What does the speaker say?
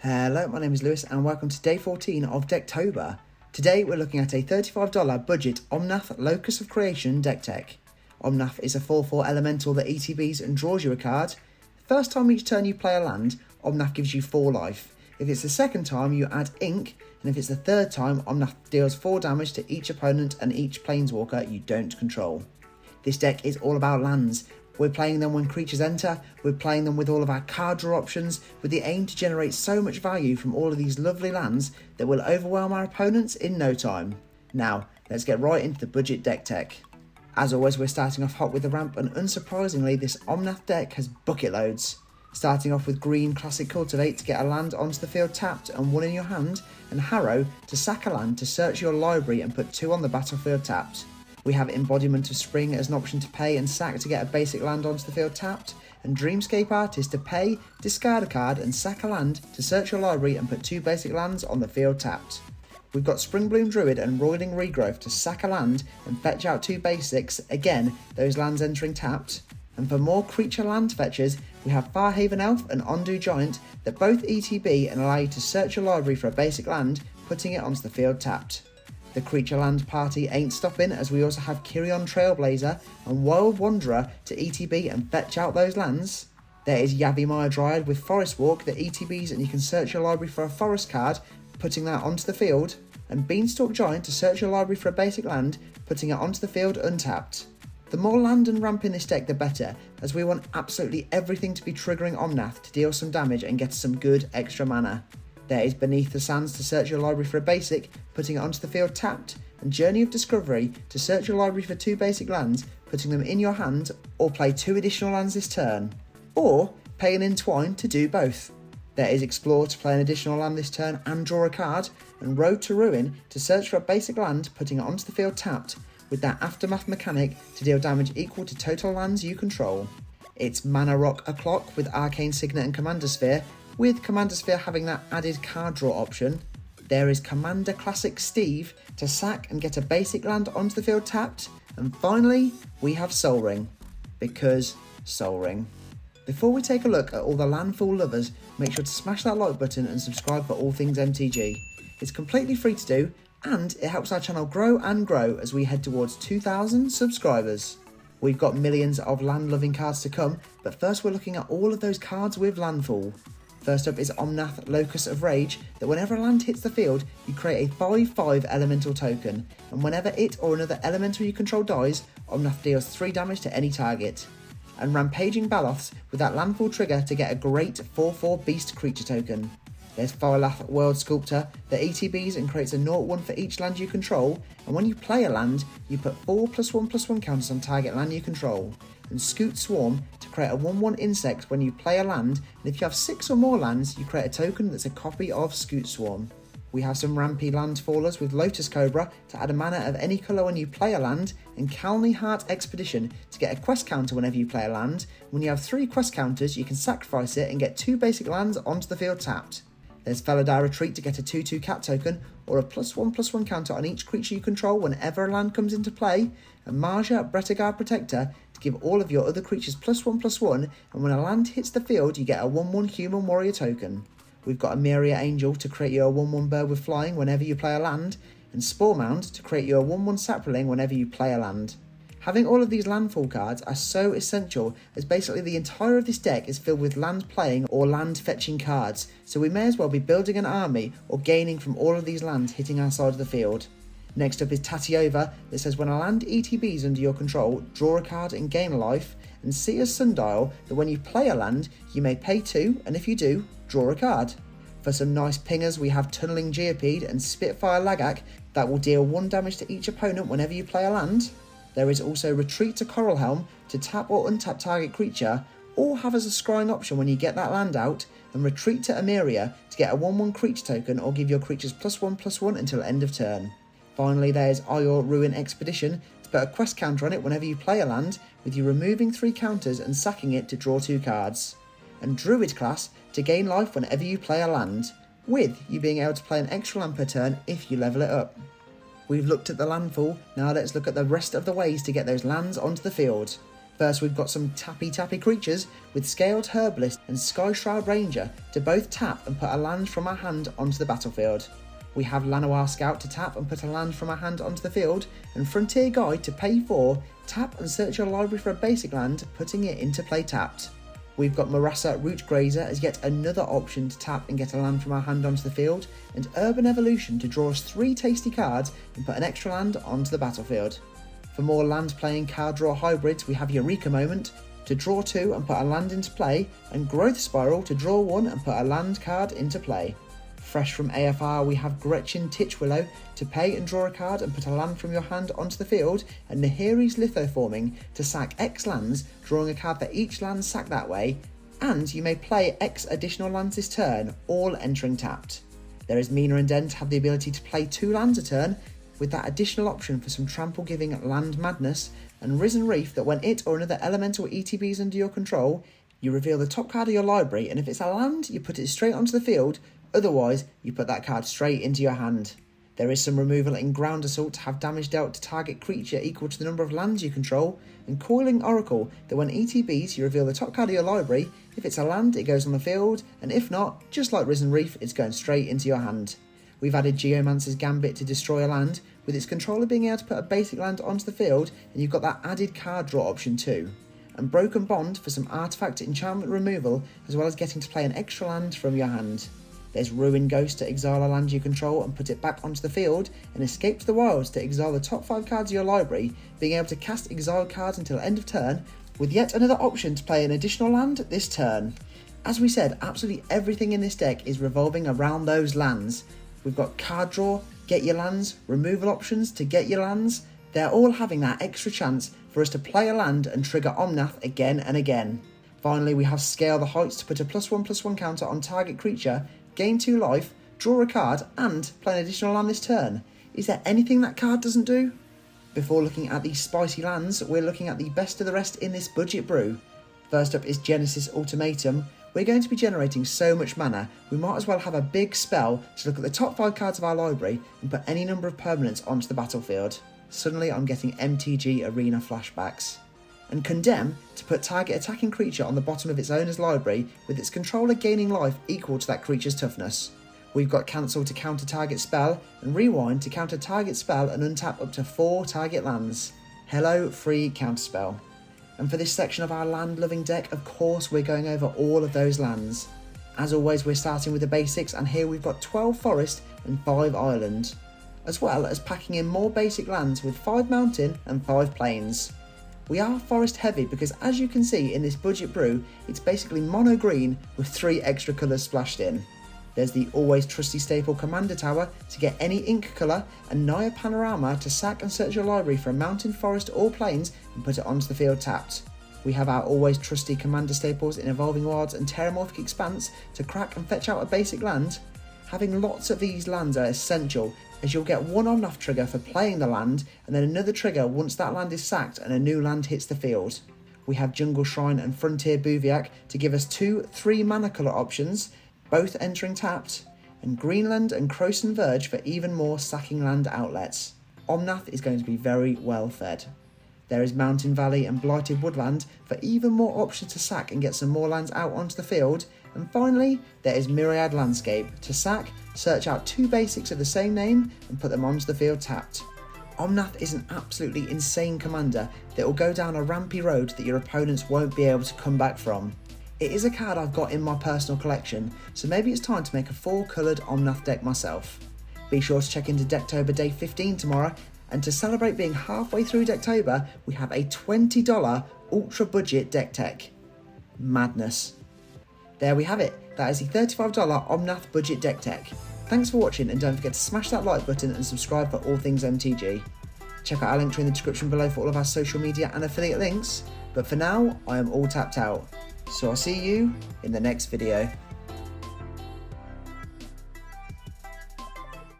Hello, my name is Lewis and welcome to day 14 of Decktober. Today we're looking at a $35 budget Omnath Locus of Creation deck tech. Omnath is a 4/4 elemental that ETBs and draws you a card. First time each turn you play a land, Omnath gives you 4 life. If it's the second time you add ink, and if it's the third time, Omnath deals 4 damage to each opponent and each planeswalker you don't control. This deck is all about lands. We're playing them when creatures enter, we're playing them with all of our card draw options, with the aim to generate so much value from all of these lovely lands that will overwhelm our opponents in no time. Now, let's get right into the budget deck tech. As always, we're starting off hot with the ramp, and unsurprisingly, this Omnath deck has bucket loads. Starting off with green Classic Cultivate to get a land onto the field tapped and 1 in your hand, and Harrow to sack a land to search your library and put 2 on the battlefield tapped. We have Embodiment of Spring as an option to pay and sack to get a basic land onto the field tapped, and Dreamscape Artist to pay, discard a card and sack a land to search your library and put 2 basic lands on the field tapped. We've got Springbloom Druid and Roiling Regrowth to sack a land and fetch out 2 basics, again those lands entering tapped. And for more creature land fetchers, we have Farhaven Elf and Ondu Giant that both ETB and allow you to search your library for a basic land, putting it onto the field tapped. The creature land party ain't stopping, as we also have Kirion Trailblazer and Wild Wanderer to ETB and fetch out those lands. There is Yavimaya Dryad with Forest Walk that ETBs and you can search your library for a forest card, putting that onto the field, and Beanstalk Giant to search your library for a basic land, putting it onto the field untapped. The more land and ramp in this deck the better, as we want absolutely everything to be triggering Omnath to deal some damage and get some good extra mana. There is Beneath the Sands to search your library for a basic, putting it onto the field tapped, and Journey of Discovery to search your library for 2 basic lands, putting them in your hand, or play 2 additional lands this turn. Or pay and Entwine to do both. There is Explore to play an additional land this turn and draw a card, and Road to Ruin to search for a basic land, putting it onto the field tapped, with that Aftermath mechanic to deal damage equal to total lands you control. It's Mana Rock O'Clock with Arcane Signet and Commander Sphere, with Commander Sphere having that added card draw option. There is Commander Classic Steve to sack and get a basic land onto the field tapped. And finally, we have Sol Ring, because Sol Ring. Before we take a look at all the landfall lovers, make sure to smash that like button and subscribe for all things MTG. It's completely free to do, and it helps our channel grow and grow as we head towards 2,000 subscribers. We've got millions of land-loving cards to come, but first we're looking at all of those cards with landfall. First up is Omnath Locus of Rage, that whenever a land hits the field, you create a 5/5 elemental token, and whenever it or another elemental you control dies, Omnath deals 3 damage to any target. And Rampaging Baloths with that landfall trigger to get a great 4/4 beast creature token. There's Farlath World Sculptor that ETBs and creates a 0/1 for each land you control, and when you play a land, you put 4 +1/+1 counters on target land you control. And Scoot Swarm to create a 1/1 insect when you play a land, and if you have 6 or more lands, you create a token that's a copy of Scoot Swarm. We have some rampy landfallers with Lotus Cobra to add a mana of any colour when you play a land, and Calney Heart Expedition to get a quest counter whenever you play a land. When you have 3 quest counters, you can sacrifice it and get 2 basic lands onto the field tapped. There's Felidar Retreat to get a 2/2 cat token, or a +1/+1 counter on each creature you control whenever a land comes into play, and Marja Bretagard Protector to give all of your other creatures +1/+1, and when a land hits the field you get a 1/1 Human Warrior token. We've got Emiria Angel to create you a 1/1 bird with flying whenever you play a land, and Sporemound to create you a 1/1 sapling whenever you play a land. Having all of these landfall cards are so essential, as basically the entire of this deck is filled with land playing or land fetching cards, so we may as well be building an army or gaining from all of these lands hitting our side of the field. Next up is Tatiova that says when a land ETBs under your control, draw a card and gain a life, and Seer's Sundial that when you play a land, you may pay 2, and if you do, draw a card. For some nice pingers, we have Tunneling Geopede and Spitfire Lagak that will deal 1 damage to each opponent whenever you play a land. There is also Retreat to Coralhelm to tap or untap target creature, or have as a scrying option when you get that land out, and Retreat to Emiria to get a 1/1 creature token or give your creatures +1/+1 until end of turn. Finally, there's Ior Ruin Expedition to put a quest counter on it whenever you play a land, with you removing 3 counters and sacking it to draw 2 cards. And Druid class to gain life whenever you play a land, with you being able to play an extra land per turn if you level it up. We've looked at the landfall, now let's look at the rest of the ways to get those lands onto the field. First, we've got some tappy creatures with Scaled Herbalist and Skyshroud Ranger to both tap and put a land from our hand onto the battlefield. We have Llanowar Scout to tap and put a land from our hand onto the field, and Frontier Guide to pay 4, tap and search your library for a basic land, putting it into play tapped. We've got Marasa Root Grazer as yet another option to tap and get a land from our hand onto the field, and Urban Evolution to draw us 3 tasty cards and put an extra land onto the battlefield. For more land playing card draw hybrids, we have Eureka Moment to draw 2 and put a land into play, and Growth Spiral to draw 1 and put a land card into play. Fresh from AFR, we have Gretchen Titchwillow to pay and draw a card and put a land from your hand onto the field, and Nahiri's Lithoforming to sack X lands, drawing a card for each land sacked that way, and you may play X additional lands this turn, all entering tapped. There is Mina and Den to have the ability to play 2 lands a turn, with that additional option for some trample giving land madness, and Risen Reef that when it or another elemental ETB is under your control, you reveal the top card of your library, and if it's a land, you put it straight onto the field, otherwise you put that card straight into your hand. There is some removal in Ground Assault to have damage dealt to target creature equal to the number of lands you control, and Coiling Oracle that when ETBs you reveal the top card of your library, if it's a land it goes on the field, and if not, just like Risen Reef, it's going straight into your hand. We've added Geomancer's Gambit to destroy a land, with its controller being able to put a basic land onto the field, and you've got that added card draw option too. And Broken Bond for some artifact enchantment removal, as well as getting to play an extra land from your hand. There's Ruin Ghost to exile a land you control and put it back onto the field, and Escape to the Wilds to exile the top 5 cards of your library, being able to cast exiled cards until end of turn, with yet another option to play an additional land this turn. As we said, absolutely everything in this deck is revolving around those lands. We've got card draw, get your lands, removal options to get your lands. They're all having that extra chance for us to play a land and trigger Omnath again and again. Finally, we have Scale the Heights to put a +1/+1 counter on target creature, gain 2 life, draw a card, and play an additional land this turn. Is there anything that card doesn't do? Before looking at these spicy lands, we're looking at the best of the rest in this budget brew. First up is Genesis Ultimatum. We're going to be generating so much mana, we might as well have a big spell to look at the top 5 cards of our library and put any number of permanents onto the battlefield. Suddenly I'm getting MTG Arena flashbacks. And Condemn to put target attacking creature on the bottom of its owner's library, with its controller gaining life equal to that creature's toughness. We've got Cancel to counter target spell, and Rewind to counter target spell and untap up to 4 target lands. Hello, free counterspell. And for this section of our land-loving deck, of course we're going over all of those lands. As always, we're starting with the basics, and here we've got 12 forest and 5 island, as well as packing in more basic lands with 5 mountain and 5 plains. We are forest heavy because, as you can see in this budget brew, it's basically mono green with 3 extra colours splashed in. There's the always trusty staple Commander Tower to get any ink colour, and Naya Panorama to sack and search your library for a mountain, forest or plains and put it onto the field tapped. We have our always trusty Commander staples in Evolving Wilds and Terramorphic Expanse to crack and fetch out a basic land. Having lots of these lands are essential, as you'll get 1 Omnath trigger for playing the land, and then another trigger once that land is sacked and a new land hits the field. We have Jungle Shrine and Frontier Bouviac to give us 2 3 mana colour options, both entering tapped, and Greenland and Croson Verge for even more sacking land outlets. Omnath is going to be very well fed. There is Mountain Valley and Blighted Woodland for even more options to sack and get some more lands out onto the field. And finally, there is Myriad Landscape to sack, search out 2 basics of the same name and put them onto the field tapped. Omnath is an absolutely insane commander that will go down a rampy road that your opponents won't be able to come back from. It is a card I've got in my personal collection, so maybe it's time to make a 4-coloured Omnath deck myself. Be sure to check into Decktober Day 15 tomorrow, and to celebrate being halfway through Decktober, we have a $20 ultra budget deck tech. Madness. There we have it, that is the $35 Omnath budget deck tech. Thanks for watching, and don't forget to smash that like button and subscribe for all things MTG. Check out our link tree in the description below for all of our social media and affiliate links, but for now, I am all tapped out. So I'll see you in the next video.